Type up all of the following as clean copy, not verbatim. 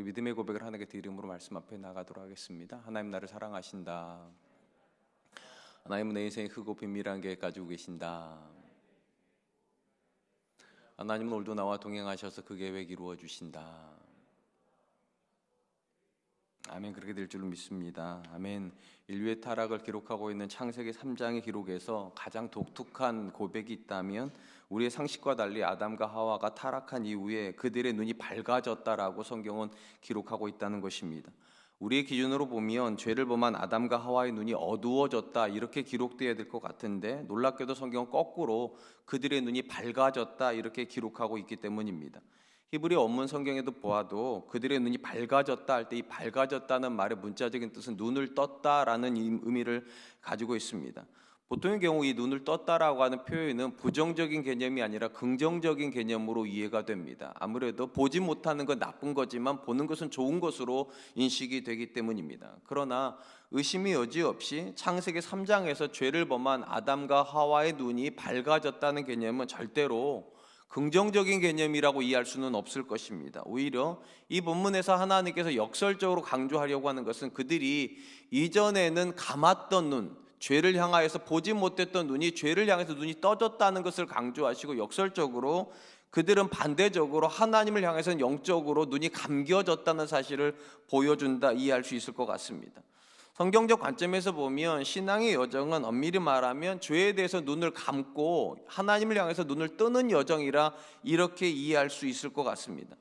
우리 믿음의 고백을 하나님께 드림으로 말씀 앞에 나가도록 하겠습니다. 하나님 나를 사랑하신다. 하나님은 내 인생에 크고 비밀한 계획 가지고 계신다. 하나님은 오늘도 나와 동행하셔서 그 계획 이루어 주신다. 아멘. 그렇게 될 줄로 믿습니다. 아멘. 인류의 타락을 기록하고 있는 창세기 3장의 기록에서 가장 독특한 고백이 있다면 우리의 상식과 달리 아담과 하와가 타락한 이후에 그들의 눈이 밝아졌다라고 성경은 기록하고 있다는 것입니다. 우리의 기준으로 보면 죄를 범한 아담과 하와의 눈이 어두워졌다 이렇게 기록되어야 될 것 같은데 놀랍게도 성경은 거꾸로 그들의 눈이 밝아졌다 이렇게 기록하고 있기 때문입니다. 히브리 원문 성경에도 보아도 그들의 눈이 밝아졌다 할 때 이 밝아졌다는 말의 문자적인 뜻은 눈을 떴다라는 의미를 가지고 있습니다. 보통의 경우 이 눈을 떴다라고 하는 표현은 부정적인 개념이 아니라 긍정적인 개념으로 이해가 됩니다. 아무래도 보지 못하는 건 나쁜 거지만 보는 것은 좋은 것으로 인식이 되기 때문입니다. 그러나 의심이 여지없이 창세기 3장에서 죄를 범한 아담과 하와의 눈이 밝아졌다는 개념은 절대로 긍정적인 개념이라고 이해할 수는 없을 것입니다. 오히려 이 본문에서 하나님께서 역설적으로 강조하려고 하는 것은 그들이 이전에는 감았던 눈, 죄를 향하여서 보지 못했던 눈이 죄를 향해서 눈이 떠졌다는 것을 강조하시고 역설적으로 그들은 반대적으로 하나님을 향해서는 영적으로 눈이 감겨졌다는 사실을 보여준다 이해할 수 있을 것 같습니다. 성경적 관점에서 보면 신앙의 여정은 엄밀히 말하면 죄에 대해서 눈을 감고 하나님을 향해서 눈을 뜨는 여정이라 이렇게 이해할 수 있을 것 같습니다.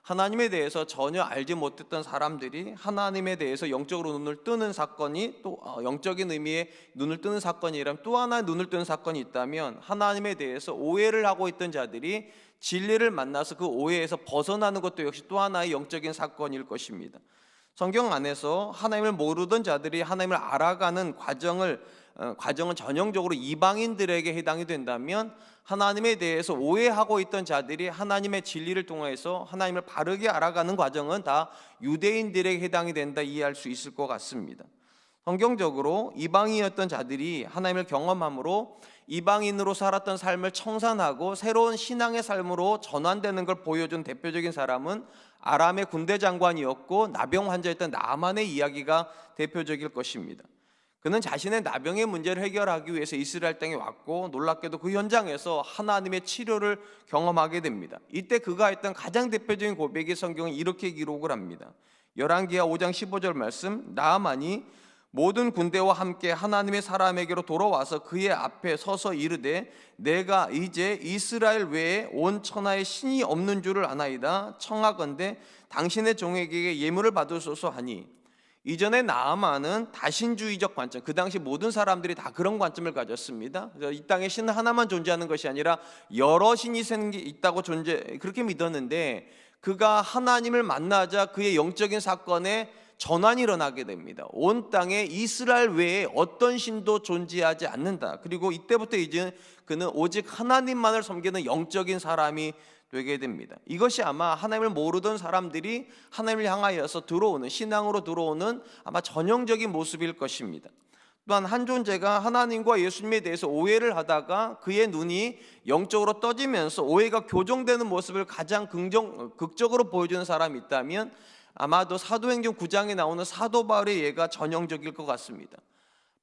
하나님에 대해서 전혀 알지 못했던 사람들이 하나님에 대해서 영적으로 눈을 뜨는 사건이 또 영적인 의미의 눈을 뜨는 사건이라면 또 하나 눈을 뜨는 사건이 있다면 하나님에 대해서 오해를 하고 있던 자들이 진리를 만나서 그 오해에서 벗어나는 것도 역시 또 하나의 영적인 사건일 것입니다. 성경 안에서 하나님을 모르던 자들이 하나님을 알아가는 과정은 전형적으로 이방인들에게 해당이 된다면 하나님에 대해서 오해하고 있던 자들이 하나님의 진리를 통해서 하나님을 바르게 알아가는 과정은 다 유대인들에게 해당이 된다 이해할 수 있을 것 같습니다. 성경적으로 이방인이었던 자들이 하나님을 경험함으로 이방인으로 살았던 삶을 청산하고 새로운 신앙의 삶으로 전환되는 걸 보여준 대표적인 사람은 아람의 군대 장관이었고 나병 환자였던 나아만의 이야기가 대표적일 것입니다. 그는 자신의 나병의 문제를 해결하기 위해서 이스라엘 땅에 왔고 놀랍게도 그 현장에서 하나님의 치료를 경험하게 됩니다. 이때 그가 했던 가장 대표적인 고백이 성경은 이렇게 기록을 합니다. 열왕기하 5장 15절 말씀, 나아만이 모든 군대와 함께 하나님의 사람에게로 돌아와서 그의 앞에 서서 이르되 내가 이제 이스라엘 외에 온 천하에 신이 없는 줄을 아나이다. 청하건대 당신의 종에게 예물을 받으소서 하니 이전에 나아만은 다신주의적 관점, 그 당시 모든 사람들이 다 그런 관점을 가졌습니다. 그래서 이 땅에 신 하나만 존재하는 것이 아니라 여러 신이 있다고 그렇게 믿었는데 그가 하나님을 만나자 그의 영적인 사건에 전환이 일어나게 됩니다. 온 땅에 이스라엘 외에 어떤 신도 존재하지 않는다. 그리고 이때부터 이제 그는 오직 하나님만을 섬기는 영적인 사람이 되게 됩니다. 이것이 아마 하나님을 모르던 사람들이 하나님을 향하여서 들어오는 신앙으로 들어오는 아마 전형적인 모습일 것입니다. 또한 한 존재가 하나님과 예수님에 대해서 오해를 하다가 그의 눈이 영적으로 떠지면서 오해가 교정되는 모습을 가장 극적으로 보여주는 사람이 있다면 아마도 사도행전 9장에 나오는 사도 바울의 예가 전형적일 것 같습니다.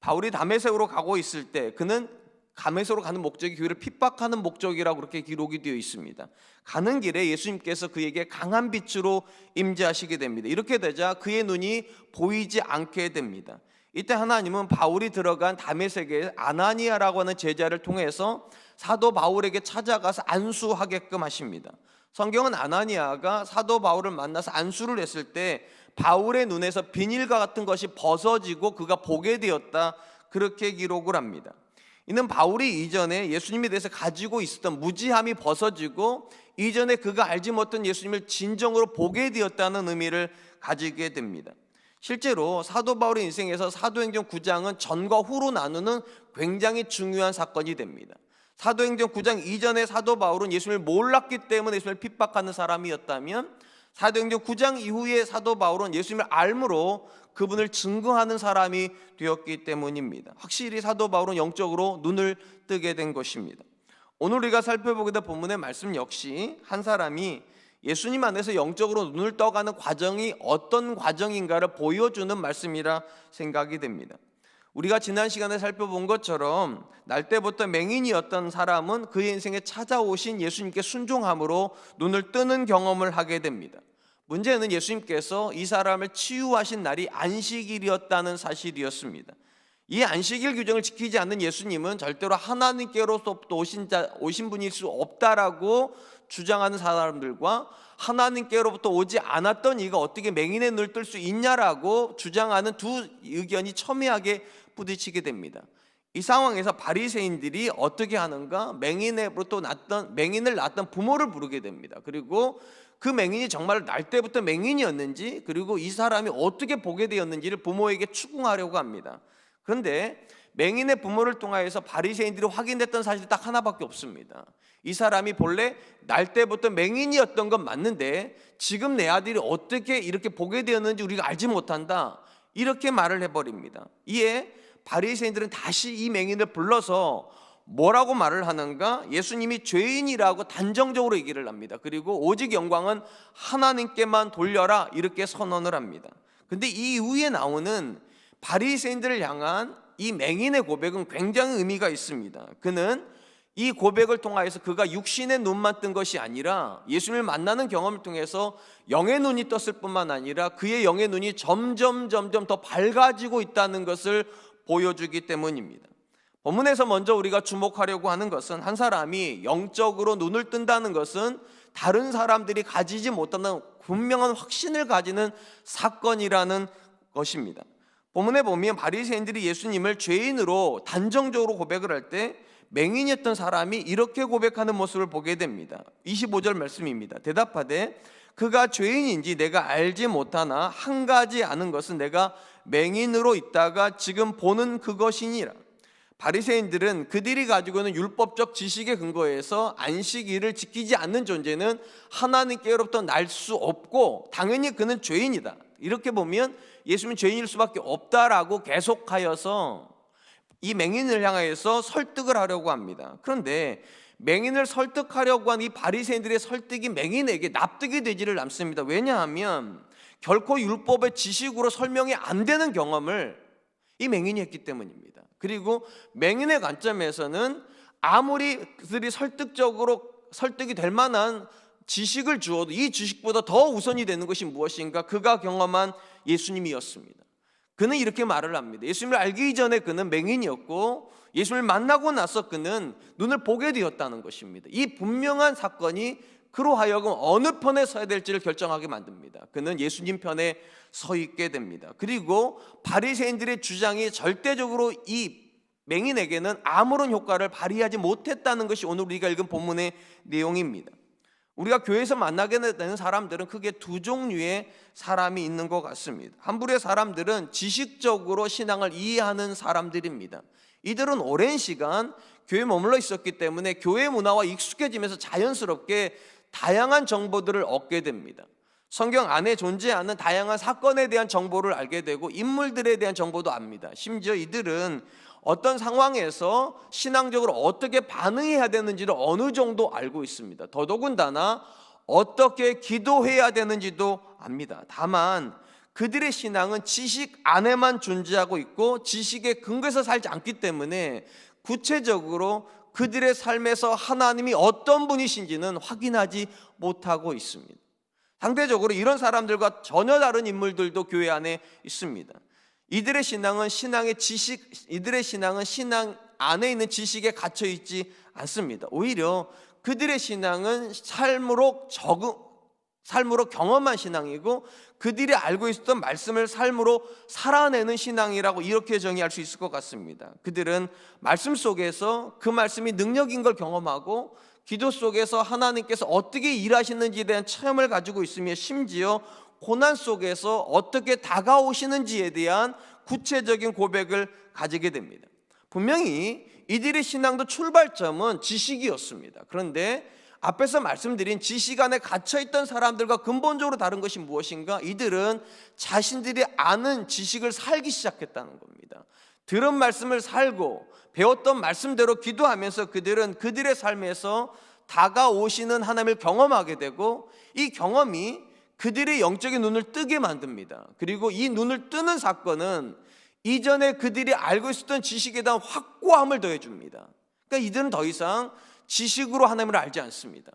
바울이 다메섹으로 가고 있을 때 그는 다메섹으로 가는 목적이 교회를 핍박하는 목적이라고 그렇게 기록이 되어 있습니다. 가는 길에 예수님께서 그에게 강한 빛으로 임재하시게 됩니다. 이렇게 되자 그의 눈이 보이지 않게 됩니다. 이때 하나님은 바울이 들어간 다메섹에 아나니아라고 하는 제자를 통해서 사도 바울에게 찾아가서 안수하게끔 하십니다. 성경은 아나니아가 사도 바울을 만나서 안수를 했을 때 바울의 눈에서 비닐과 같은 것이 벗어지고 그가 보게 되었다 그렇게 기록을 합니다. 이는 바울이 이전에 예수님에 대해서 가지고 있었던 무지함이 벗어지고 이전에 그가 알지 못한 예수님을 진정으로 보게 되었다는 의미를 가지게 됩니다. 실제로 사도 바울의 인생에서 사도행전 9장은 전과 후로 나누는 굉장히 중요한 사건이 됩니다. 사도행전 9장 이전에 사도 바울은 예수님을 몰랐기 때문에 예수님을 핍박하는 사람이었다면 사도행전 9장 이후에 사도 바울은 예수님을 알므로 그분을 증거하는 사람이 되었기 때문입니다. 확실히 사도 바울은 영적으로 눈을 뜨게 된 것입니다. 오늘 우리가 살펴보게 될 본문의 말씀 역시 한 사람이 예수님 안에서 영적으로 눈을 떠가는 과정이 어떤 과정인가를 보여주는 말씀이라 생각이 됩니다. 우리가 지난 시간에 살펴본 것처럼 날 때부터 맹인이었던 사람은 그의 인생에 찾아오신 예수님께 순종함으로 눈을 뜨는 경험을 하게 됩니다. 문제는 예수님께서 이 사람을 치유하신 날이 안식일이었다는 사실이었습니다. 이 안식일 규정을 지키지 않는 예수님은 절대로 하나님께로부터 오신 분일 수 없다라고 주장하는 사람들과 하나님께로부터 오지 않았던 이가 어떻게 맹인의 눈을 뜰 수 있냐라고 주장하는 두 의견이 첨예하게 부딪히게 됩니다. 이 상황에서 바리새인들이 어떻게 하는가? 맹인을 낳았던 부모를 부르게 됩니다. 그리고 그 맹인이 정말 날 때부터 맹인이었는지, 그리고 이 사람이 어떻게 보게 되었는지를 부모에게 추궁하려고 합니다. 그런데 맹인의 부모를 통하여서 바리새인들이 확인했던 사실이 딱 하나밖에 없습니다. 이 사람이 본래 날 때부터 맹인이었던 건 맞는데 지금 내 아들이 어떻게 이렇게 보게 되었는지 우리가 알지 못한다, 이렇게 말을 해버립니다. 이에 바리새인들은 다시 이 맹인을 불러서 뭐라고 말을 하는가? 예수님이 죄인이라고 단정적으로 얘기를 합니다. 그리고 오직 영광은 하나님께만 돌려라, 이렇게 선언을 합니다. 근데 이 이후에 나오는 바리새인들을 향한 이 맹인의 고백은 굉장히 의미가 있습니다. 그는 이 고백을 통하여서 그가 육신의 눈만 뜬 것이 아니라 예수님을 만나는 경험을 통해서 영의 눈이 떴을 뿐만 아니라 그의 영의 눈이 점점 더 밝아지고 있다는 것을 보여주기 때문입니다. 본문에서 먼저 우리가 주목하려고 하는 것은 한 사람이 영적으로 눈을 뜬다는 것은 다른 사람들이 가지지 못하는 분명한 확신을 가지는 사건이라는 것입니다. 본문에 보면 바리새인들이 예수님을 죄인으로 단정적으로 고백을 할 때 맹인이었던 사람이 이렇게 고백하는 모습을 보게 됩니다. 25절 말씀입니다. 대답하되 그가 죄인인지 내가 알지 못하나 한 가지 아는 것은 내가 맹인으로 있다가 지금 보는 그것이니라. 바리새인들은 그들이 가지고 있는 율법적 지식에 근거해서 안식일을 지키지 않는 존재는 하나님께로부터 날 수 없고 당연히 그는 죄인이다, 이렇게 보면 예수님은 죄인일 수밖에 없다라고 계속하여서 이 맹인을 향해서 설득을 하려고 합니다. 그런데 맹인을 설득하려고 한 이 바리새인들의 설득이 맹인에게 납득이 되지를 않습니다. 왜냐하면 결코 율법의 지식으로 설명이 안 되는 경험을 이 맹인이 했기 때문입니다. 그리고 맹인의 관점에서는 아무리 그들이 설득이 될 만한 지식을 주어도 이 지식보다 더 우선이 되는 것이 무엇인가? 그가 경험한 예수님이었습니다. 그는 이렇게 말을 합니다. 예수님을 알기 이전에 그는 맹인이었고 예수님을 만나고 나서 그는 눈을 보게 되었다는 것입니다. 이 분명한 사건이 그로 하여금 어느 편에 서야 될지를 결정하게 만듭니다. 그는 예수님 편에 서 있게 됩니다. 그리고 바리새인들의 주장이 절대적으로 이 맹인에게는 아무런 효과를 발휘하지 못했다는 것이 오늘 우리가 읽은 본문의 내용입니다. 우리가 교회에서 만나게 되는 사람들은 크게 두 종류의 사람이 있는 것 같습니다. 한 부류의 사람들은 지식적으로 신앙을 이해하는 사람들입니다. 이들은 오랜 시간 교회에 머물러 있었기 때문에 교회 문화와 익숙해지면서 자연스럽게 다양한 정보들을 얻게 됩니다. 성경 안에 존재하는 다양한 사건에 대한 정보를 알게 되고 인물들에 대한 정보도 압니다. 심지어 이들은 어떤 상황에서 신앙적으로 어떻게 반응해야 되는지를 어느 정도 알고 있습니다. 더더군다나 어떻게 기도해야 되는지도 압니다. 다만 그들의 신앙은 지식 안에만 존재하고 있고 지식에 근거해서 살지 않기 때문에 구체적으로 그들의 삶에서 하나님이 어떤 분이신지는 확인하지 못하고 있습니다. 상대적으로 이런 사람들과 전혀 다른 인물들도 교회 안에 있습니다. 이들의 신앙은 신앙 안에 있는 지식에 갇혀 있지 않습니다. 오히려 그들의 신앙은 삶으로 경험한 신앙이고 그들이 알고 있었던 말씀을 삶으로 살아내는 신앙이라고 이렇게 정의할 수 있을 것 같습니다. 그들은 말씀 속에서 그 말씀이 능력인 걸 경험하고 기도 속에서 하나님께서 어떻게 일하시는지에 대한 체험을 가지고 있으며 심지어 고난 속에서 어떻게 다가오시는지에 대한 구체적인 고백을 가지게 됩니다. 분명히 이들의 신앙도 출발점은 지식이었습니다. 그런데 앞에서 말씀드린 지식 안에 갇혀있던 사람들과 근본적으로 다른 것이 무엇인가? 이들은 자신들이 아는 지식을 살기 시작했다는 겁니다. 들은 말씀을 살고 배웠던 말씀대로 기도하면서 그들은 그들의 삶에서 다가오시는 하나님을 경험하게 되고, 이 경험이 그들의 영적인 눈을 뜨게 만듭니다. 그리고 이 눈을 뜨는 사건은 이전에 그들이 알고 있었던 지식에 대한 확고함을 더해줍니다. 그러니까 이들은 더 이상 지식으로 하나님을 알지 않습니다.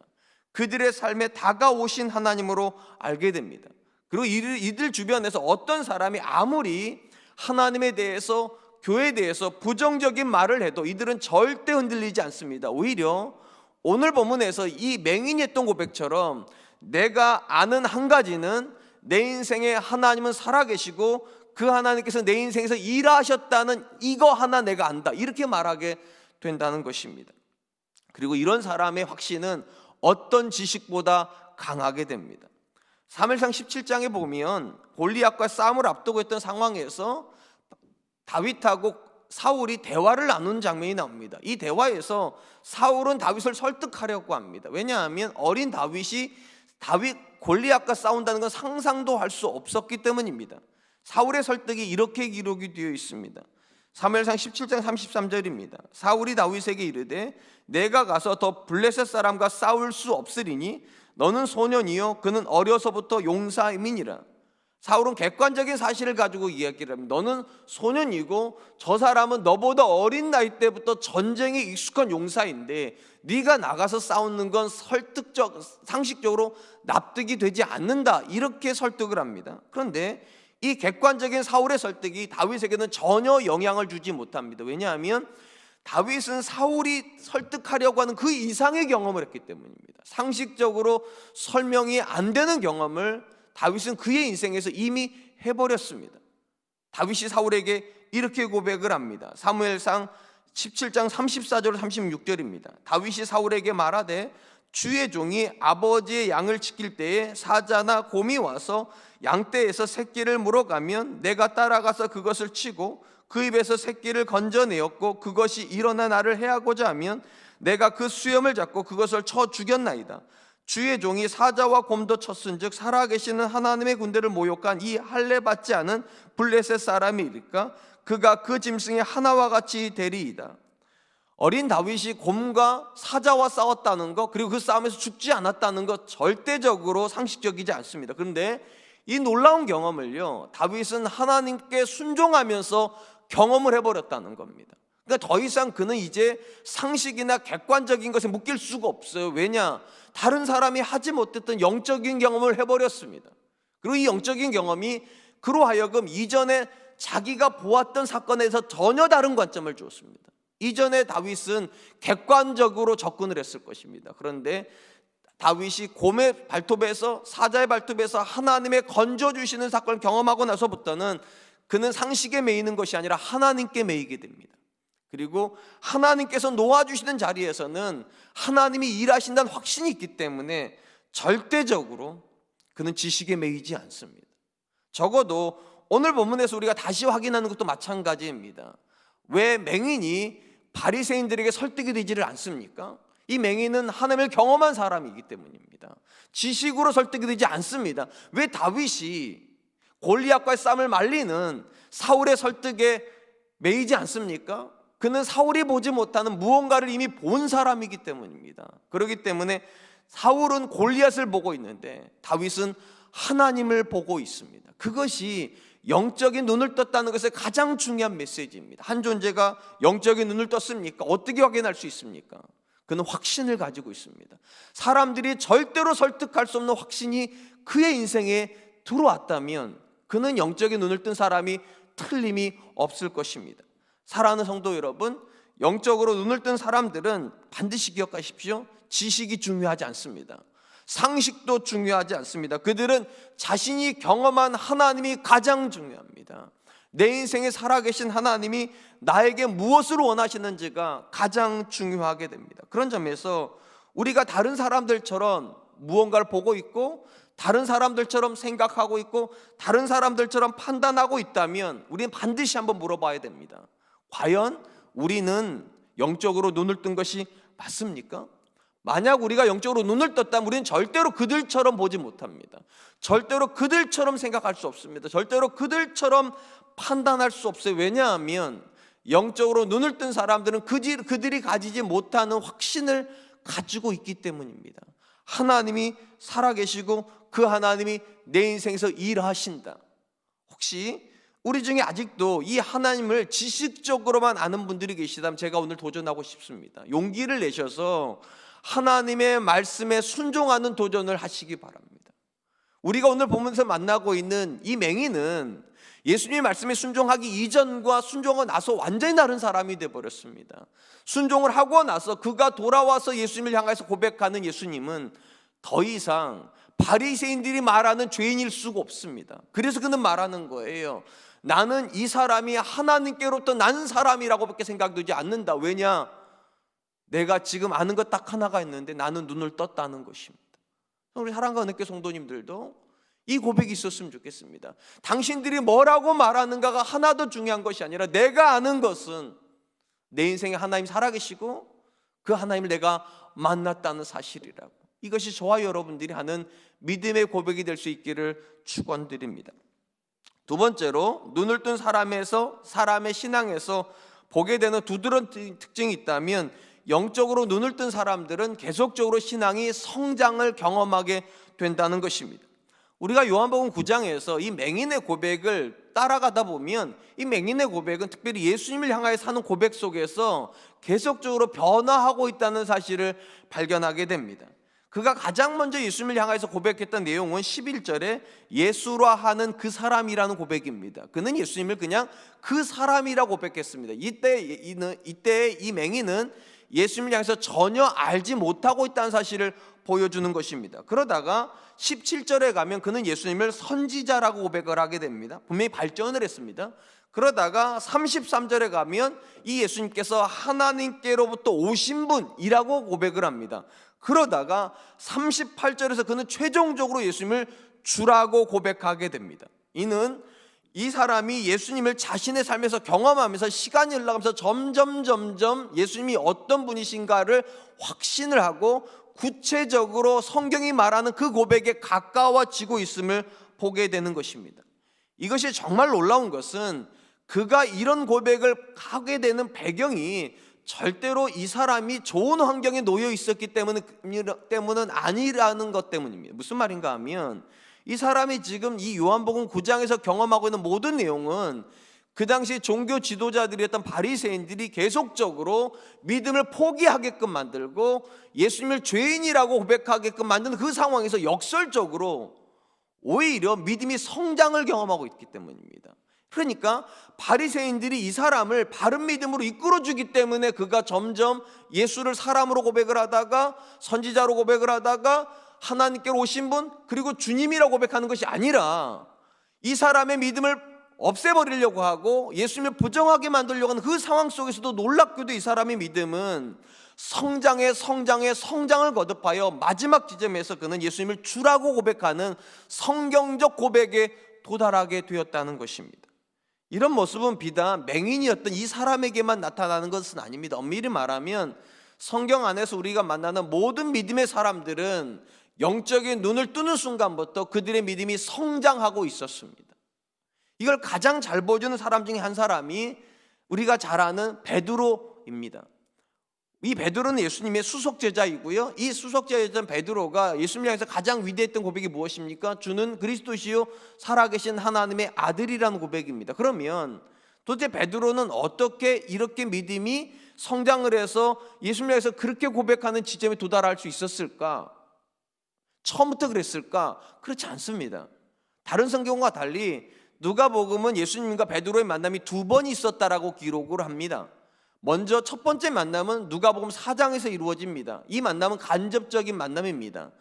그들의 삶에 다가오신 하나님으로 알게 됩니다. 그리고 이들 주변에서 어떤 사람이 아무리 하나님에 대해서, 교회에 대해서 부정적인 말을 해도 이들은 절대 흔들리지 않습니다. 오히려 오늘 본문에서 이 맹인이 했던 고백처럼 내가 아는 한 가지는 내 인생에 하나님은 살아계시고 그 하나님께서 내 인생에서 일하셨다는 이거 하나 내가 안다, 이렇게 말하게 된다는 것입니다. 그리고 이런 사람의 확신은 어떤 지식보다 강하게 됩니다. 사무엘상 17장에 보면 골리앗과 싸움을 앞두고 있던 상황에서 다윗하고 사울이 대화를 나눈 장면이 나옵니다. 이 대화에서 사울은 다윗을 설득하려고 합니다. 왜냐하면 어린 다윗이 골리앗과 싸운다는 건 상상도 할 수 없었기 때문입니다. 사울의 설득이 이렇게 기록이 되어 있습니다. 사무엘상 17장 33절입니다. 사울이 다윗에게 이르되 내가 가서 더 블레셋 사람과 싸울 수 없으리니 너는 소년이요 그는 어려서부터 용사임이니라. 사울은 객관적인 사실을 가지고 이야기를 합니다. 너는 소년이고 저 사람은 너보다 어린 나이 때부터 전쟁에 익숙한 용사인데 네가 나가서 싸우는 건 상식적으로 납득이 되지 않는다, 이렇게 설득을 합니다. 그런데 이 객관적인 사울의 설득이 다윗에게는 전혀 영향을 주지 못합니다. 왜냐하면 다윗은 사울이 설득하려고 하는 그 이상의 경험을 했기 때문입니다. 상식적으로 설명이 안 되는 경험을 다윗은 그의 인생에서 이미 해버렸습니다. 다윗이 사울에게 이렇게 고백을 합니다. 사무엘상 17장 34절 36절입니다. 다윗이 사울에게 말하되 주의 종이 아버지의 양을 지킬 때에 사자나 곰이 와서 양떼에서 새끼를 물어가면 내가 따라가서 그것을 치고 그 입에서 새끼를 건져내었고 그것이 일어나 나를 해하고자 하면 내가 그 수염을 잡고 그것을 쳐 죽였나이다. 주의 종이 사자와 곰도 쳤은즉 살아계시는 하나님의 군대를 모욕한 이 할례 받지 않은 블레셋 사람이일까? 그가 그 짐승의 하나와 같이 되리이다. 어린 다윗이 곰과 사자와 싸웠다는 것, 그리고 그 싸움에서 죽지 않았다는 것 절대적으로 상식적이지 않습니다. 그런데 이 놀라운 경험을요, 다윗은 하나님께 순종하면서 경험을 해버렸다는 겁니다. 그러니까 더 이상 그는 이제 상식이나 객관적인 것에 묶일 수가 없어요. 왜냐? 다른 사람이 하지 못했던 영적인 경험을 해버렸습니다. 그리고 이 영적인 경험이 그로 하여금 이전에 자기가 보았던 사건에서 전혀 다른 관점을 주었습니다. 이전에 다윗은 객관적으로 접근을 했을 것입니다. 그런데 다윗이 곰의 발톱에서, 사자의 발톱에서 하나님의 건져주시는 사건을 경험하고 나서부터는 그는 상식에 매이는 것이 아니라 하나님께 매이게 됩니다. 그리고 하나님께서 놓아주시는 자리에서는 하나님이 일하신다는 확신이 있기 때문에 절대적으로 그는 지식에 매이지 않습니다. 적어도 오늘 본문에서 우리가 다시 확인하는 것도 마찬가지입니다. 왜 맹인이 바리새인들에게 설득이 되지를 않습니까? 이 맹인은 하나님을 경험한 사람이기 때문입니다. 지식으로 설득이 되지 않습니다. 왜 다윗이 골리앗과의 싸움을 말리는 사울의 설득에 매이지 않습니까? 그는 사울이 보지 못하는 무언가를 이미 본 사람이기 때문입니다. 그렇기 때문에 사울은 골리앗을 보고 있는데 다윗은 하나님을 보고 있습니다. 그것이 영적인 눈을 떴다는 것의 가장 중요한 메시지입니다. 한 존재가 영적인 눈을 떴습니까? 어떻게 확인할 수 있습니까? 그는 확신을 가지고 있습니다. 사람들이 절대로 설득할 수 없는 확신이 그의 인생에 들어왔다면 그는 영적인 눈을 뜬 사람이 틀림이 없을 것입니다. 사랑하는 성도 여러분, 영적으로 눈을 뜬 사람들은 반드시 기억하십시오. 지식이 중요하지 않습니다. 상식도 중요하지 않습니다. 그들은 자신이 경험한 하나님이 가장 중요합니다. 내 인생에 살아계신 하나님이 나에게 무엇을 원하시는지가 가장 중요하게 됩니다. 그런 점에서 우리가 다른 사람들처럼 무언가를 보고 있고 다른 사람들처럼 생각하고 있고 다른 사람들처럼 판단하고 있다면 우리는 반드시 한번 물어봐야 됩니다. 과연 우리는 영적으로 눈을 뜬 것이 맞습니까? 만약 우리가 영적으로 눈을 떴다면 우리는 절대로 그들처럼 보지 못합니다. 절대로 그들처럼 생각할 수 없습니다. 절대로 그들처럼 판단할 수 없어요. 왜냐하면 영적으로 눈을 뜬 사람들은 그들이 가지지 못하는 확신을 가지고 있기 때문입니다. 하나님이 살아계시고 그 하나님이 내 인생에서 일하신다. 혹시 우리 중에 아직도 이 하나님을 지식적으로만 아는 분들이 계시다면 제가 오늘 도전하고 싶습니다. 용기를 내셔서 하나님의 말씀에 순종하는 도전을 하시기 바랍니다. 우리가 오늘 보면서 만나고 있는 이 맹인은 예수님의 말씀에 순종하기 이전과 순종하고 나서 완전히 다른 사람이 되어버렸습니다. 순종을 하고 나서 그가 돌아와서 예수님을 향해서 고백하는 예수님은 더 이상 바리새인들이 말하는 죄인일 수가 없습니다. 그래서 그는 말하는 거예요. 나는 이 사람이 하나님께로부터 난 사람이라고밖에 생각되지 않는다. 왜냐? 내가 지금 아는 것 딱 하나가 있는데 나는 눈을 떴다는 것입니다. 우리 사랑과 은혜교회 성도님들도 이 고백이 있었으면 좋겠습니다. 당신들이 뭐라고 말하는가가 하나도 중요한 것이 아니라 내가 아는 것은 내 인생에 하나님 살아계시고 그 하나님을 내가 만났다는 사실이라고. 이것이 저와 여러분들이 하는 믿음의 고백이 될 수 있기를 축원드립니다. 두 번째로 눈을 뜬 사람의 신앙에서 보게 되는 두드러운 특징이 있다면 영적으로 눈을 뜬 사람들은 계속적으로 신앙이 성장을 경험하게 된다는 것입니다. 우리가 요한복음 9장에서 이 맹인의 고백을 따라가다 보면 이 맹인의 고백은 특별히 예수님을 향하여 사는 고백 속에서 계속적으로 변화하고 있다는 사실을 발견하게 됩니다. 그가 가장 먼저 예수님을 향해서 고백했던 내용은 11절에 예수라 하는 그 사람이라는 고백입니다. 그는 예수님을 그냥 그 사람이라고 고백했습니다. 이때 이 맹인은 예수님을 향해서 전혀 알지 못하고 있다는 사실을 보여주는 것입니다. 그러다가 17절에 가면 그는 예수님을 선지자라고 고백을 하게 됩니다. 분명히 발전을 했습니다. 그러다가 33절에 가면 이 예수님께서 하나님께로부터 오신 분이라고 고백을 합니다. 그러다가 38절에서 그는 최종적으로 예수님을 주라고 고백하게 됩니다. 이는 이 사람이 예수님을 자신의 삶에서 경험하면서 시간이 흘러가면서 점점 예수님이 어떤 분이신가를 확신을 하고 구체적으로 성경이 말하는 그 고백에 가까워지고 있음을 보게 되는 것입니다. 이것이 정말 놀라운 것은 그가 이런 고백을 하게 되는 배경이 절대로 이 사람이 좋은 환경에 놓여 있었기 때문은 아니라는 것 때문입니다. 무슨 말인가 하면 이 사람이 지금 이 요한복음 9장에서 경험하고 있는 모든 내용은 그 당시 종교 지도자들이었던 바리새인들이 계속적으로 믿음을 포기하게끔 만들고 예수님을 죄인이라고 고백하게끔 만드는 그 상황에서 역설적으로 오히려 믿음이 성장을 경험하고 있기 때문입니다. 그러니까 바리새인들이 이 사람을 바른 믿음으로 이끌어주기 때문에 그가 점점 예수를 사람으로 고백을 하다가 선지자로 고백을 하다가 하나님께로 오신 분 그리고 주님이라고 고백하는 것이 아니라 이 사람의 믿음을 없애버리려고 하고 예수님을 부정하게 만들려고 하는 그 상황 속에서도 놀랍게도 이 사람의 믿음은 성장을 거듭하여 마지막 지점에서 그는 예수님을 주라고 고백하는 성경적 고백에 도달하게 되었다는 것입니다. 이런 모습은 비단 맹인이었던 이 사람에게만 나타나는 것은 아닙니다. 엄밀히 말하면 성경 안에서 우리가 만나는 모든 믿음의 사람들은 영적인 눈을 뜨는 순간부터 그들의 믿음이 성장하고 있었습니다. 이걸 가장 잘 보여주는 사람 중에 한 사람이 우리가 잘 아는 베드로입니다. 이 베드로는 예수님의 수석제자이고요. 이 수석제자였던 베드로가 예수님을 향해서 가장 위대했던 고백이 무엇입니까? 주는 그리스도시요 살아계신 하나님의 아들이라는 고백입니다. 그러면 도대체 베드로는 어떻게 이렇게 믿음이 성장을 해서 예수님을 향해서 그렇게 고백하는 지점에 도달할 수 있었을까? 처음부터 그랬을까? 그렇지 않습니다. 다른 성경과 달리 누가복음은 예수님과 베드로의 만남이 두 번 있었다라고 기록을 합니다. 먼저 첫 번째 만남은 누가복음 4장에서 이루어집니다. 이 만남은 간접적인 만남입니다.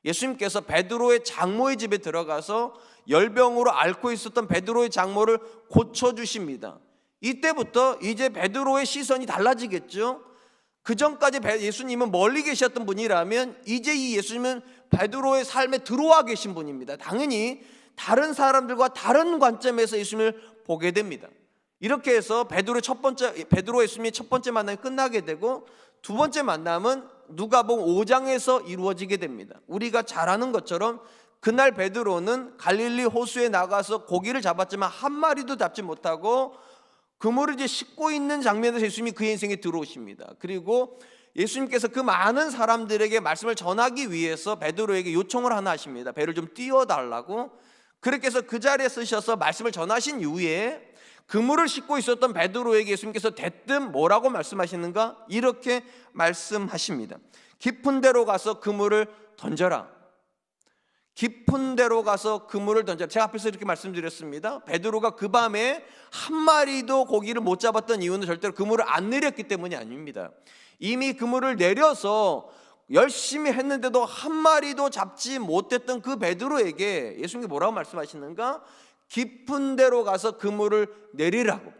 예수님께서 베드로의 장모의 집에 들어가서 열병으로 앓고 있었던 베드로의 장모를 고쳐주십니다. 이때부터 이제 베드로의 시선이 달라지겠죠. 그 전까지 예수님은 멀리 계셨던 분이라면 이제 이 예수님은 베드로의 삶에 들어와 계신 분입니다. 당연히 다른 사람들과 다른 관점에서 예수님을 보게 됩니다. 이렇게 해서 베드로 예수님의 첫 번째 만남이 끝나게 되고 두 번째 만남은 누가복음 5장에서 이루어지게 됩니다. 우리가 잘 아는 것처럼 그날 베드로는 갈릴리 호수에 나가서 고기를 잡았지만 한 마리도 잡지 못하고 그물을 이제 싣고 있는 장면에서 예수님이 그의 인생에 들어오십니다. 그리고 예수님께서 그 많은 사람들에게 말씀을 전하기 위해서 베드로에게 요청을 하나 하십니다. 배를 좀 띄워달라고. 그렇게 해서 그 자리에 쓰셔서 말씀을 전하신 이후에 그물을 싣고 있었던 베드로에게 예수님께서 대뜸 뭐라고 말씀하시는가? 이렇게 말씀하십니다. 깊은 데로 가서 그물을 던져라. 깊은 데로 가서 그물을 던져라. 제가 앞에서 이렇게 말씀드렸습니다. 베드로가 그 밤에 한 마리도 고기를 못 잡았던 이유는 절대로 그물을 안 내렸기 때문이 아닙니다. 이미 그물을 내려서 열심히 했는데도 한 마리도 잡지 못했던 그 베드로에게 예수님이 뭐라고 말씀하시는가? 깊은 데로 가서 그물을 내리라고.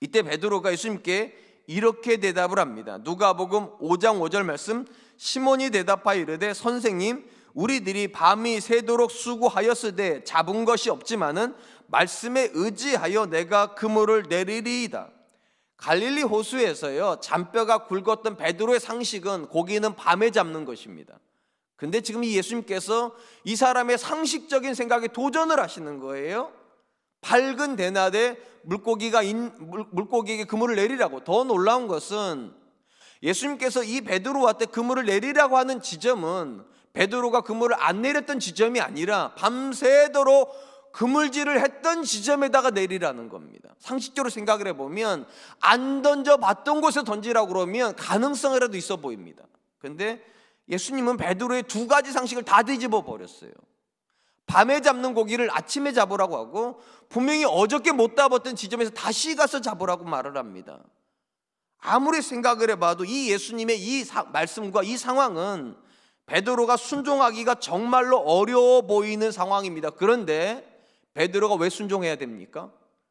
이때 베드로가 예수님께 이렇게 대답을 합니다. 누가복음 5장 5절 말씀. 시몬이 대답하여 이르되 선생님, 우리들이 밤이 새도록 수고하였으되 잡은 것이 없지만은 말씀에 의지하여 내가 그물을 내리리이다. 갈릴리 호수에서요, 잔뼈가 굵었던 베드로의 상식은 고기는 밤에 잡는 것입니다. 근데 지금 이 예수님께서 이 사람의 상식적인 생각에 도전을 하시는 거예요. 밝은 대낮에 물고기에게 그물을 내리라고. 더 놀라운 것은 예수님께서 이 베드로한테 그물을 내리라고 하는 지점은 베드로가 그물을 안 내렸던 지점이 아니라 밤새도록 그물질을 했던 지점에다가 내리라는 겁니다. 상식적으로 생각을 해보면 안 던져봤던 곳에 던지라고 그러면 가능성이라도 있어 보입니다. 그런데 예수님은 베드로의 두 가지 상식을 다 뒤집어 버렸어요. 밤에 잡는 고기를 아침에 잡으라고 하고 분명히 어저께 못 잡았던 지점에서 다시 가서 잡으라고 말을 합니다. 아무리 생각을 해봐도 이 예수님의 이 말씀과 이 상황은 베드로가 순종하기가 정말로 어려워 보이는 상황입니다. 그런데 베드로가 왜 순종해야 됩니까?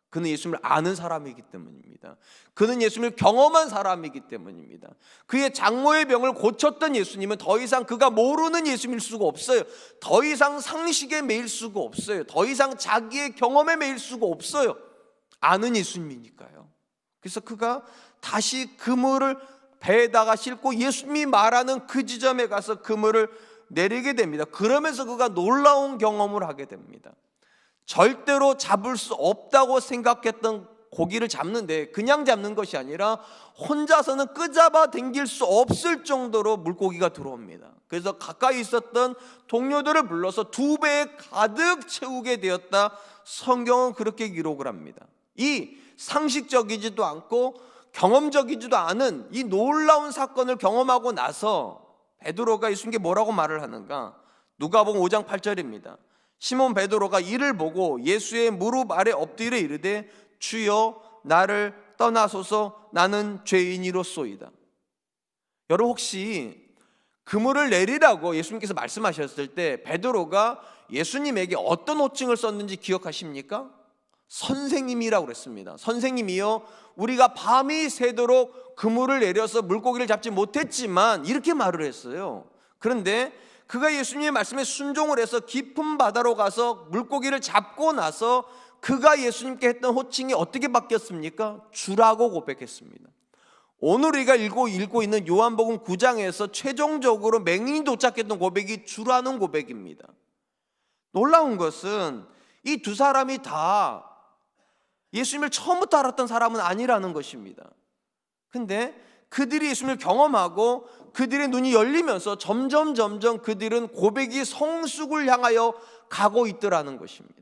그는 예수님을 아는 사람이기 때문입니다. 그는 예수님을 경험한 사람이기 때문입니다. 그의 장모의 병을 고쳤던 예수님은 더 이상 그가 모르는 예수님일 수가 없어요. 더 이상 상식에 매일 수가 없어요. 더 이상 자기의 경험에 매일 수가 없어요. 아는 예수님이니까요. 그래서 그가 다시 그물을 배에다가 싣고 예수님이 말하는 그 지점에 가서 그물을 내리게 됩니다. 그러면서 그가 놀라운 경험을 하게 됩니다. 절대로 잡을 수 없다고 생각했던 고기를 잡는데 그냥 잡는 것이 아니라 혼자서는 끄잡아 당길 수 없을 정도로 물고기가 들어옵니다. 그래서 가까이 있었던 동료들을 불러서 2배에 가득 채우게 되었다. 성경은 그렇게 기록을 합니다. 이 상식적이지도 않고 경험적이지도 않은 이 놀라운 사건을 경험하고 나서 베드로가 예수님께 뭐라고 말을 하는가? 누가복음 5장 8절입니다. 시몬 베드로가 이를 보고 예수의 무릎 아래 엎드려 이르되 주여 나를 떠나소서 나는 죄인이로소이다. 여러분 혹시 그물을 내리라고 예수님께서 말씀하셨을 때 베드로가 예수님에게 어떤 호칭을 썼는지 기억하십니까? 선생님이라고 그랬습니다. 선생님이요, 우리가 밤이 새도록 그물을 내려서 물고기를 잡지 못했지만 이렇게 말을 했어요. 그런데 그가 예수님의 말씀에 순종을 해서 깊은 바다로 가서 물고기를 잡고 나서 그가 예수님께 했던 호칭이 어떻게 바뀌었습니까? 주라고 고백했습니다. 오늘 우리가 읽고 있는 요한복음 9장에서 최종적으로 맹인이 도착했던 고백이 주라는 고백입니다. 놀라운 것은 이 두 사람이 다 예수님을 처음부터 알았던 사람은 아니라는 것입니다. 근데 그들이 예수님을 경험하고 그들의 눈이 열리면서 점점 그들은 고백이 성숙을 향하여 가고 있더라는 것입니다.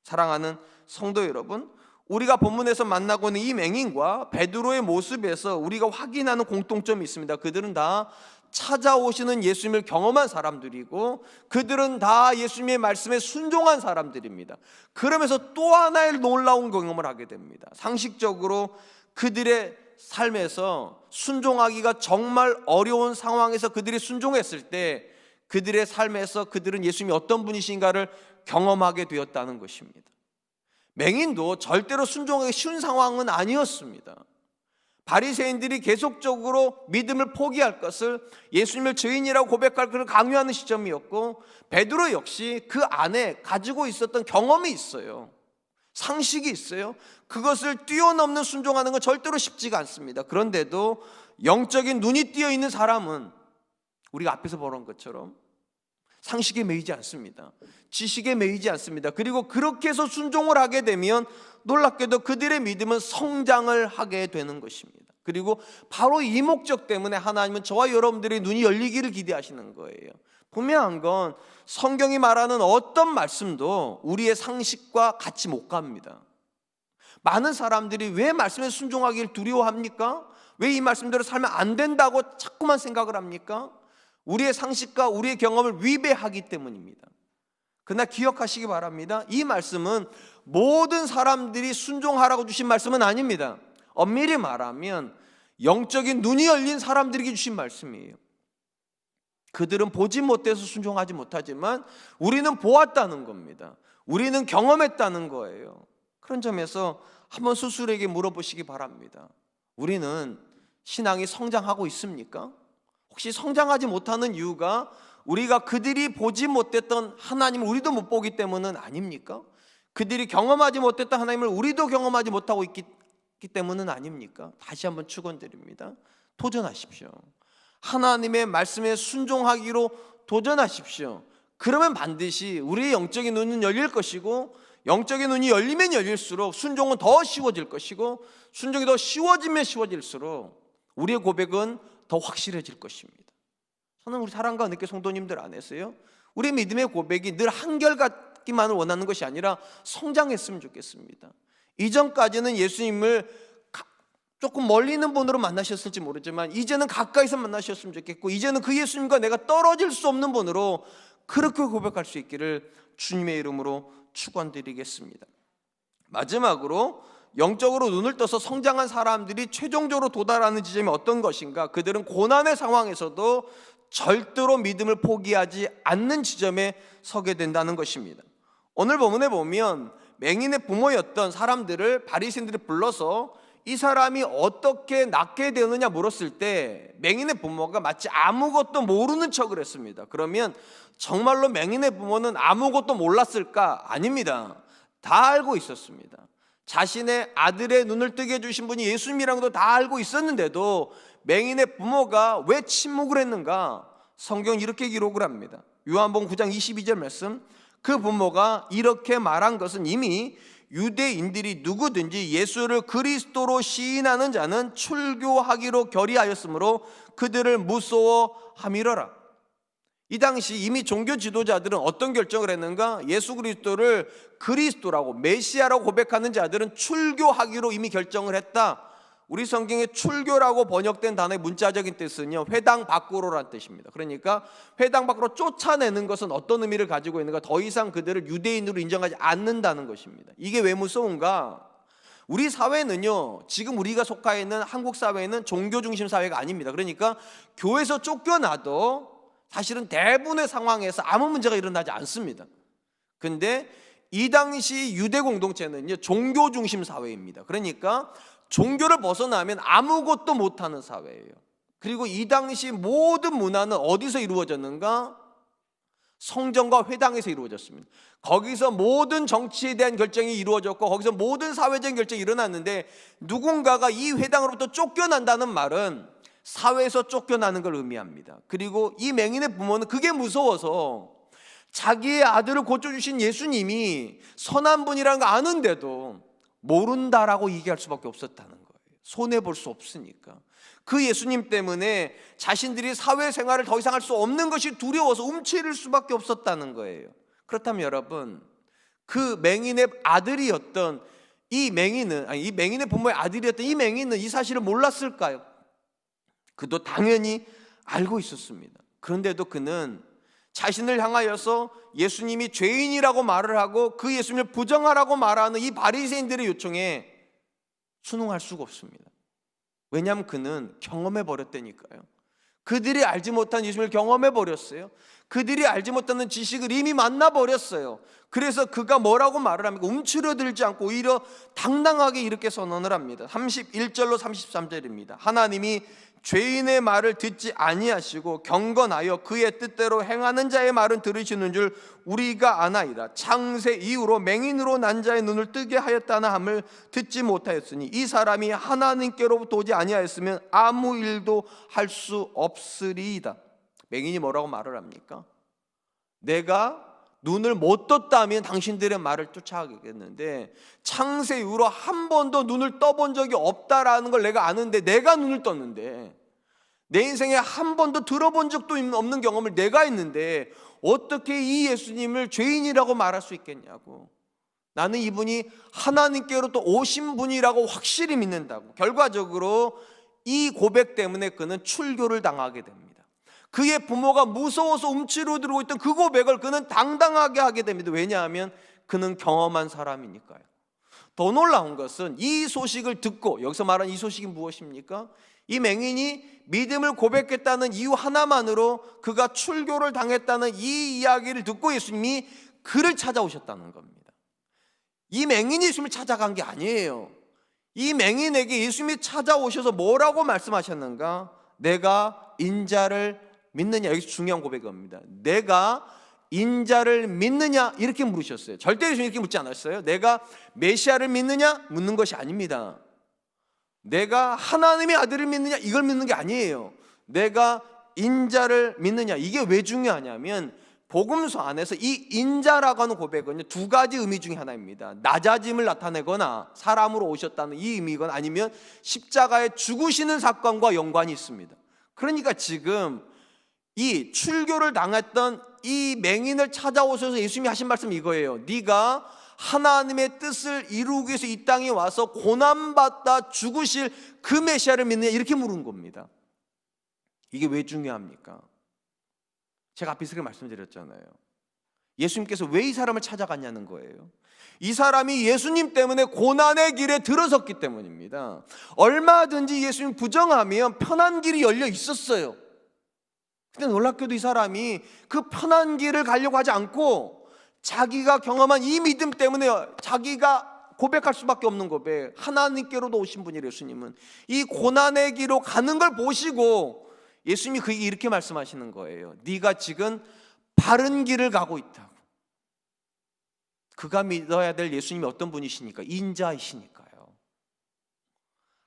사랑하는 성도 여러분, 우리가 본문에서 만나고 있는 이 맹인과 베드로의 모습에서 우리가 확인하는 공통점이 있습니다. 그들은 다 찾아오시는 예수님을 경험한 사람들이고 그들은 다 예수님의 말씀에 순종한 사람들입니다. 그러면서 또 하나의 놀라운 경험을 하게 됩니다. 상식적으로 그들의 삶에서 순종하기가 정말 어려운 상황에서 그들이 순종했을 때 그들의 삶에서 그들은 예수님이 어떤 분이신가를 경험하게 되었다는 것입니다. 맹인도 절대로 순종하기 쉬운 상황은 아니었습니다. 바리새인들이 계속적으로 믿음을 포기할 것을, 예수님을 죄인이라고 고백할 것을 강요하는 시점이었고 베드로 역시 그 안에 가지고 있었던 경험이 있어요. 상식이 있어요. 그것을 뛰어넘는 순종하는 건 절대로 쉽지가 않습니다. 그런데도 영적인 눈이 띄어 있는 사람은 우리가 앞에서 보는 것처럼 상식에 매이지 않습니다. 지식에 매이지 않습니다. 그리고 그렇게 해서 순종을 하게 되면 놀랍게도 그들의 믿음은 성장을 하게 되는 것입니다. 그리고 바로 이 목적 때문에 하나님은 저와 여러분들의 눈이 열리기를 기대하시는 거예요. 분명한 건 성경이 말하는 어떤 말씀도 우리의 상식과 같이 못 갑니다. 많은 사람들이 왜 말씀에 순종하기를 두려워합니까? 왜 이 말씀대로 살면 안 된다고 자꾸만 생각을 합니까? 우리의 상식과 우리의 경험을 위배하기 때문입니다. 그러나 기억하시기 바랍니다. 이 말씀은 모든 사람들이 순종하라고 주신 말씀은 아닙니다. 엄밀히 말하면 영적인 눈이 열린 사람들에게 주신 말씀이에요. 그들은 보지 못해서 순종하지 못하지만 우리는 보았다는 겁니다. 우리는 경험했다는 거예요. 그런 점에서 한번 스스로에게 물어보시기 바랍니다. 우리는 신앙이 성장하고 있습니까? 혹시 성장하지 못하는 이유가 우리가 그들이 보지 못했던 하나님을 우리도 못 보기 때문은 아닙니까? 그들이 경험하지 못했던 하나님을 우리도 경험하지 못하고 있기 때문은 아닙니까? 다시 한번 축원드립니다. 도전하십시오. 하나님의 말씀에 순종하기로 도전하십시오. 그러면 반드시 우리의 영적인 눈은 열릴 것이고, 영적인 눈이 열리면 열릴수록 순종은 더 쉬워질 것이고, 순종이 더 쉬워지면 쉬워질수록 우리의 고백은 더 확실해질 것입니다. 저는 우리 사랑과 은혜 성도님들 안에서요, 우리 믿음의 고백이 늘 한결같기만을 원하는 것이 아니라 성장했으면 좋겠습니다. 이전까지는 예수님을 조금 멀리 있는 분으로 만나셨을지 모르지만 이제는 가까이서 만나셨으면 좋겠고, 이제는 그 예수님과 내가 떨어질 수 없는 분으로 그렇게 고백할 수 있기를 주님의 이름으로 축원드리겠습니다. 마지막으로 영적으로 눈을 떠서 성장한 사람들이 최종적으로 도달하는 지점이 어떤 것인가? 그들은 고난의 상황에서도 절대로 믿음을 포기하지 않는 지점에 서게 된다는 것입니다. 오늘 본문에 보면 맹인의 부모였던 사람들을 바리새인들이 불러서 이 사람이 어떻게 낫게 되느냐 물었을 때 맹인의 부모가 마치 아무것도 모르는 척을 했습니다. 그러면 정말로 맹인의 부모는 아무것도 몰랐을까? 아닙니다. 다 알고 있었습니다. 자신의 아들의 눈을 뜨게 해주신 분이 예수님이라는 것도 다 알고 있었는데도 맹인의 부모가 왜 침묵을 했는가? 성경은 이렇게 기록을 합니다. 요한복음 9장 22절 말씀, 그 부모가 이렇게 말한 것은 이미 유대인들이 누구든지 예수를 그리스도로 시인하는 자는 출교하기로 결의하였으므로 그들을 무서워함이러라. 이 당시 이미 종교 지도자들은 어떤 결정을 했는가? 예수 그리스도를 그리스도라고 메시아라고 고백하는 자들은 출교하기로 이미 결정을 했다. 우리 성경에 출교라고 번역된 단어의 문자적인 뜻은요, 회당 밖으로란 뜻입니다. 그러니까 회당 밖으로 쫓아내는 것은 어떤 의미를 가지고 있는가? 더 이상 그들을 유대인으로 인정하지 않는다는 것입니다. 이게 왜 무서운가? 우리 사회는요, 지금 우리가 속해 있는 한국 사회는 종교 중심 사회가 아닙니다. 그러니까 교회에서 쫓겨나도 사실은 대부분의 상황에서 아무 문제가 일어나지 않습니다. 근데 이 당시 유대 공동체는요, 종교 중심 사회입니다. 그러니까 종교를 벗어나면 아무것도 못하는 사회예요. 그리고 이 당시 모든 문화는 어디서 이루어졌는가? 성전과 회당에서 이루어졌습니다. 거기서 모든 정치에 대한 결정이 이루어졌고, 거기서 모든 사회적인 결정이 일어났는데, 누군가가 이 회당으로부터 쫓겨난다는 말은 사회에서 쫓겨나는 걸 의미합니다. 그리고 이 맹인의 부모는 그게 무서워서 자기의 아들을 고쳐주신 예수님이 선한 분이라는 거 아는데도 모른다라고 얘기할 수밖에 없었다는 거예요. 손해볼 수 없으니까. 그 예수님 때문에 자신들이 사회생활을 더 이상 할 수 없는 것이 두려워서 움츠릴 수밖에 없었다는 거예요. 그렇다면 여러분, 그 맹인의 아들이었던 이 맹인의 부모의 아들이었던 이 맹인은 이 사실을 몰랐을까요? 그도 당연히 알고 있었습니다. 그런데도 그는 자신을 향하여서 예수님이 죄인이라고 말을 하고 그 예수님을 부정하라고 말하는 이 바리새인들의 요청에 순응할 수가 없습니다. 왜냐하면 그는 경험해 버렸다니까요. 그들이 알지 못한 예수님을 경험해 버렸어요. 그들이 알지 못하는 지식을 이미 만나 버렸어요. 그래서 그가 뭐라고 말을 합니까? 움츠러들지 않고 오히려 당당하게 이렇게 선언을 합니다. 31절로 33절입니다. 하나님이 죄인의 말을 듣지 아니하시고 경건하여 그의 뜻대로 행하는 자의 말은 들으시는 줄 우리가 아나이다. 창세 이후로 맹인으로 난 자의 눈을 뜨게 하였다나 함을 듣지 못하였으니 이 사람이 하나님께로부터 오지 아니하였으면 아무 일도 할 수 없으리이다. 맹인이 뭐라고 말을 합니까? 내가 눈을 못 떴다면 당신들의 말을 쫓아가겠는데 창세 이후로 한 번도 눈을 떠본 적이 없다라는 걸 내가 아는데, 내가 눈을 떴는데, 내 인생에 한 번도 들어본 적도 없는 경험을 내가 했는데 어떻게 이 예수님을 죄인이라고 말할 수 있겠냐고. 나는 이분이 하나님께로부터 오신 분이라고 확실히 믿는다고. 결과적으로 이 고백 때문에 그는 출교를 당하게 됩니다. 그의 부모가 무서워서 움츠러 들고 있던 그 고백을 그는 당당하게 하게 됩니다. 왜냐하면 그는 경험한 사람이니까요. 더 놀라운 것은 이 소식을 듣고, 여기서 말하는 이 소식이 무엇입니까? 이 맹인이 믿음을 고백했다는 이유 하나만으로 그가 출교를 당했다는 이 이야기를 듣고 예수님이 그를 찾아오셨다는 겁니다. 이 맹인이 예수님을 찾아간 게 아니에요. 이 맹인에게 예수님이 찾아오셔서 뭐라고 말씀하셨는가? 내가 인자를 믿느냐. 여기서 중요한 고백입니다. 내가 인자를 믿느냐 이렇게 물으셨어요. 절대 예수님 이렇게 묻지 않았어요. 내가 메시아를 믿느냐 묻는 것이 아닙니다. 내가 하나님의 아들을 믿느냐 이걸 믿는 게 아니에요. 내가 인자를 믿느냐. 이게 왜 중요하냐면 복음서 안에서 이 인자라고 하는 고백은 두 가지 의미 중에 하나입니다. 낮아짐을 나타내거나 사람으로 오셨다는 이 의미건, 아니면 십자가에 죽으시는 사건과 연관이 있습니다. 그러니까 지금 이 출교를 당했던 이 맹인을 찾아오셔서 예수님이 하신 말씀이 이거예요. 네가 하나님의 뜻을 이루기 위해서 이 땅에 와서 고난받다 죽으실 그 메시아를 믿느냐 이렇게 물은 겁니다. 이게 왜 중요합니까? 제가 앞에서 그렇게 말씀드렸잖아요. 예수님께서 왜 이 사람을 찾아갔냐는 거예요. 이 사람이 예수님 때문에 고난의 길에 들어섰기 때문입니다. 얼마든지 예수님 부정하면 편한 길이 열려 있었어요. 근데 놀랍게도 이 사람이 그 편한 길을 가려고 하지 않고 자기가 경험한 이 믿음 때문에 자기가 고백할 수밖에 없는 고백, 하나님께로도 오신 분이 예수님은 이 고난의 길로 가는 걸 보시고 예수님이 그에게 이렇게 말씀하시는 거예요. 네가 지금 바른 길을 가고 있다고. 그가 믿어야 될 예수님이 어떤 분이시니까? 인자이시니까요.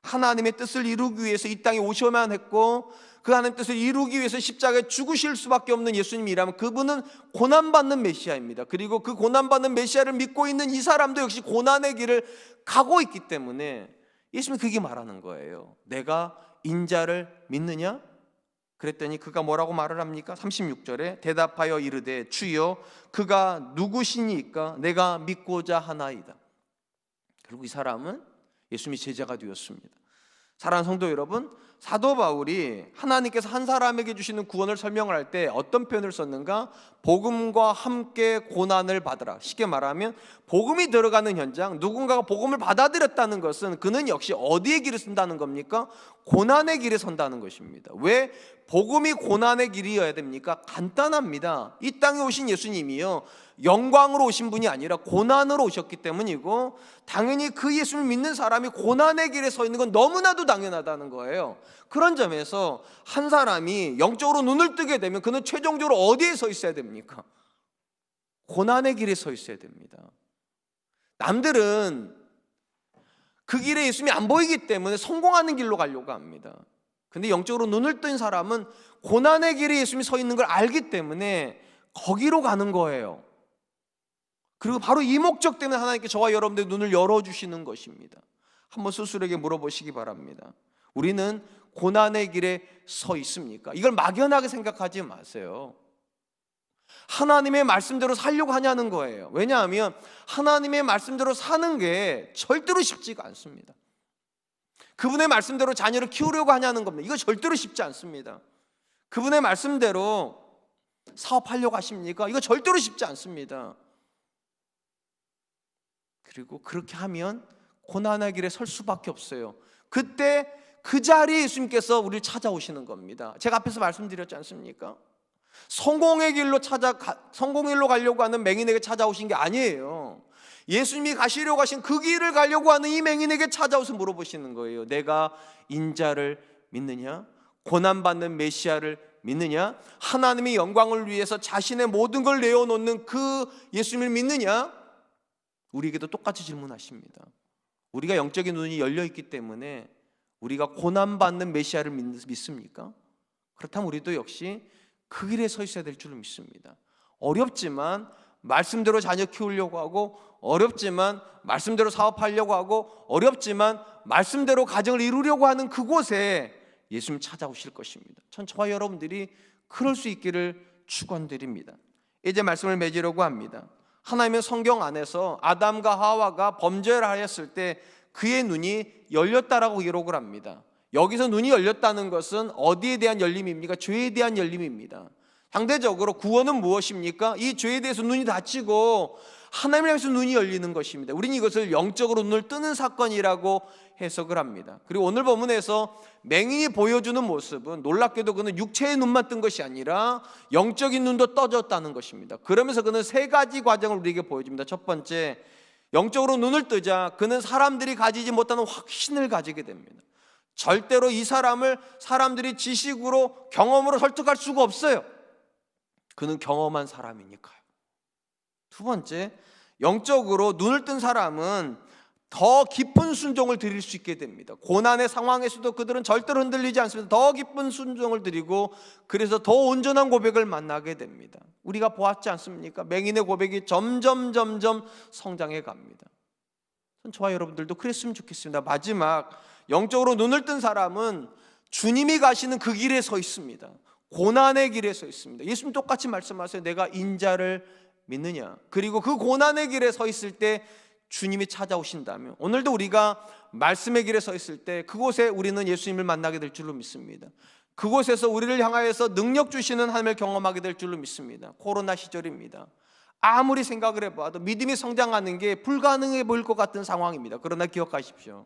하나님의 뜻을 이루기 위해서 이 땅에 오셔야만 했고 그 하나님의 뜻을 이루기 위해서 십자가에 죽으실 수밖에 없는 예수님이라면 그분은 고난받는 메시아입니다. 그리고 그 고난받는 메시아를 믿고 있는 이 사람도 역시 고난의 길을 가고 있기 때문에 예수님이 그게 말하는 거예요. 내가 인자를 믿느냐? 그랬더니 그가 뭐라고 말을 합니까? 36절에 대답하여 이르되 주여 그가 누구시니까 내가 믿고자 하나이다. 결국 이 사람은 예수님이 제자가 되었습니다. 사랑하는 성도 여러분, 사도 바울이 하나님께서 한 사람에게 주시는 구원을 설명을 할 때 어떤 표현을 썼는가? 복음과 함께 고난을 받으라. 쉽게 말하면 복음이 들어가는 현장, 누군가가 복음을 받아들였다는 것은 그는 역시 어디의 길을 쓴다는 겁니까? 고난의 길에 선다는 것입니다. 왜 복음이 고난의 길이어야 됩니까? 간단합니다. 이 땅에 오신 예수님이요, 영광으로 오신 분이 아니라 고난으로 오셨기 때문이고, 당연히 그 예수를 믿는 사람이 고난의 길에 서 있는 건 너무나도 당연하다는 거예요. 그런 점에서 한 사람이 영적으로 눈을 뜨게 되면 그는 최종적으로 어디에 서 있어야 됩니까? 고난의 길에 서 있어야 됩니다. 남들은 그 길에 예수님이 안 보이기 때문에 성공하는 길로 가려고 합니다. 근데 영적으로 눈을 뜬 사람은 고난의 길에 예수님이 서 있는 걸 알기 때문에 거기로 가는 거예요. 그리고 바로 이 목적 때문에 하나님께 저와 여러분들의 눈을 열어주시는 것입니다. 한번 스스로에게 물어보시기 바랍니다. 우리는 고난의 길에 서 있습니까? 이걸 막연하게 생각하지 마세요. 하나님의 말씀대로 살려고 하냐는 거예요. 왜냐하면 하나님의 말씀대로 사는 게 절대로 쉽지가 않습니다. 그분의 말씀대로 자녀를 키우려고 하냐는 겁니다. 이거 절대로 쉽지 않습니다. 그분의 말씀대로 사업하려고 하십니까? 이거 절대로 쉽지 않습니다. 그리고 그렇게 하면 고난의 길에 설 수밖에 없어요. 그때 그 자리에 예수님께서 우리를 찾아오시는 겁니다. 제가 앞에서 말씀드렸지 않습니까? 성공의 길로 가려고 하는 맹인에게 찾아오신 게 아니에요. 예수님이 가시려고 하신 그 길을 가려고 하는 이 맹인에게 찾아오서 물어보시는 거예요. 내가 인자를 믿느냐? 고난받는 메시아를 믿느냐? 하나님의 영광을 위해서 자신의 모든 걸 내어놓는 그 예수님을 믿느냐? 우리에게도 똑같이 질문하십니다. 우리가 영적인 눈이 열려있기 때문에 우리가 고난받는 메시아를 믿습니까? 그렇다면 우리도 역시 그 길에 서 있어야 될 줄로 믿습니다. 어렵지만 말씀대로 자녀 키우려고 하고 어렵지만 말씀대로 사업하려고 하고 어렵지만 말씀대로 가정을 이루려고 하는 그곳에 예수님 찾아오실 것입니다. 전 저와 여러분들이 그럴 수 있기를 축원드립니다. 이제 말씀을 맺으려고 합니다. 하나님의 성경 안에서 아담과 하와가 범죄를 하였을 때 그의 눈이 열렸다라고 기록을 합니다. 여기서 눈이 열렸다는 것은 어디에 대한 열림입니까? 죄에 대한 열림입니다. 상대적으로 구원은 무엇입니까? 이 죄에 대해서 눈이 닫히고 하나님을 향해서 눈이 열리는 것입니다. 우리는 이것을 영적으로 눈을 뜨는 사건이라고 해석을 합니다. 그리고 오늘 본문에서 맹인이 보여주는 모습은 놀랍게도 그는 육체의 눈만 뜬 것이 아니라 영적인 눈도 떠졌다는 것입니다. 그러면서 그는 세 가지 과정을 우리에게 보여줍니다. 첫 번째, 영적으로 눈을 뜨자 그는 사람들이 가지지 못하는 확신을 가지게 됩니다. 절대로 이 사람을 사람들이 지식으로 경험으로 설득할 수가 없어요. 그는 경험한 사람이니까요. 두 번째, 영적으로 눈을 뜬 사람은 더 깊은 순종을 드릴 수 있게 됩니다. 고난의 상황에서도 그들은 절대로 흔들리지 않습니다. 더 깊은 순종을 드리고 그래서 더 온전한 고백을 만나게 됩니다. 우리가 보았지 않습니까? 맹인의 고백이 점점 성장해 갑니다. 저와 여러분들도 그랬으면 좋겠습니다. 마지막, 영적으로 눈을 뜬 사람은 주님이 가시는 그 길에 서 있습니다. 고난의 길에 서 있습니다. 예수님 똑같이 말씀하세요. 내가 인자를 믿느냐? 그리고 그 고난의 길에 서 있을 때 주님이 찾아오신다면 오늘도 우리가 말씀의 길에 서 있을 때 그곳에 우리는 예수님을 만나게 될 줄로 믿습니다. 그곳에서 우리를 향하여서 능력 주시는 하나님을 경험하게 될 줄로 믿습니다. 코로나 시절입니다. 아무리 생각을 해봐도 믿음이 성장하는 게 불가능해 보일 것 같은 상황입니다. 그러나 기억하십시오.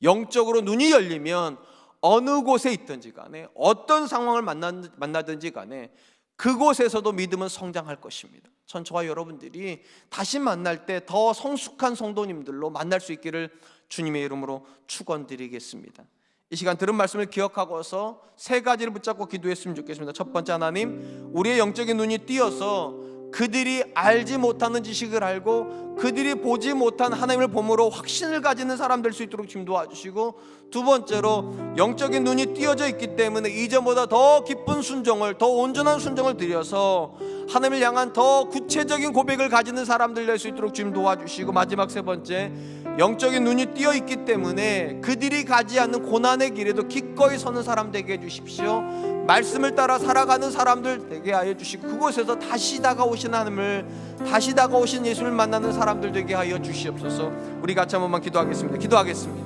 영적으로 눈이 열리면 어느 곳에 있든지 간에 어떤 상황을 만나든지 간에 그곳에서도 믿음은 성장할 것입니다. 전 저와 여러분들이 다시 만날 때 더 성숙한 성도님들로 만날 수 있기를 주님의 이름으로 축원드리겠습니다. 이 시간 들은 말씀을 기억하고서 세 가지를 붙잡고 기도했으면 좋겠습니다. 첫 번째, 하나님, 우리의 영적인 눈이 띄어서 그들이 알지 못하는 지식을 알고 그들이 보지 못한 하나님을 봄으로 확신을 가지는 사람 될 수 있도록 주님 도와주시고, 두 번째로 영적인 눈이 띄어져 있기 때문에 이전보다 더 깊은 순종을, 더 온전한 순종을 들여서 하나님을 향한 더 구체적인 고백을 가지는 사람들 될 수 있도록 주님 도와주시고, 마지막 세 번째, 영적인 눈이 띄어 있기 때문에 그들이 가지 않는 고난의 길에도 기꺼이 서는 사람 되게 해주십시오. 말씀을 따라 살아가는 사람들 되게 하여 주시고 그곳에서 다시 다가오신 하나님을, 다시 다가오신 예수를 만나는 사람들 되게 하여 주시옵소서. 우리 같이 한 번만 기도하겠습니다.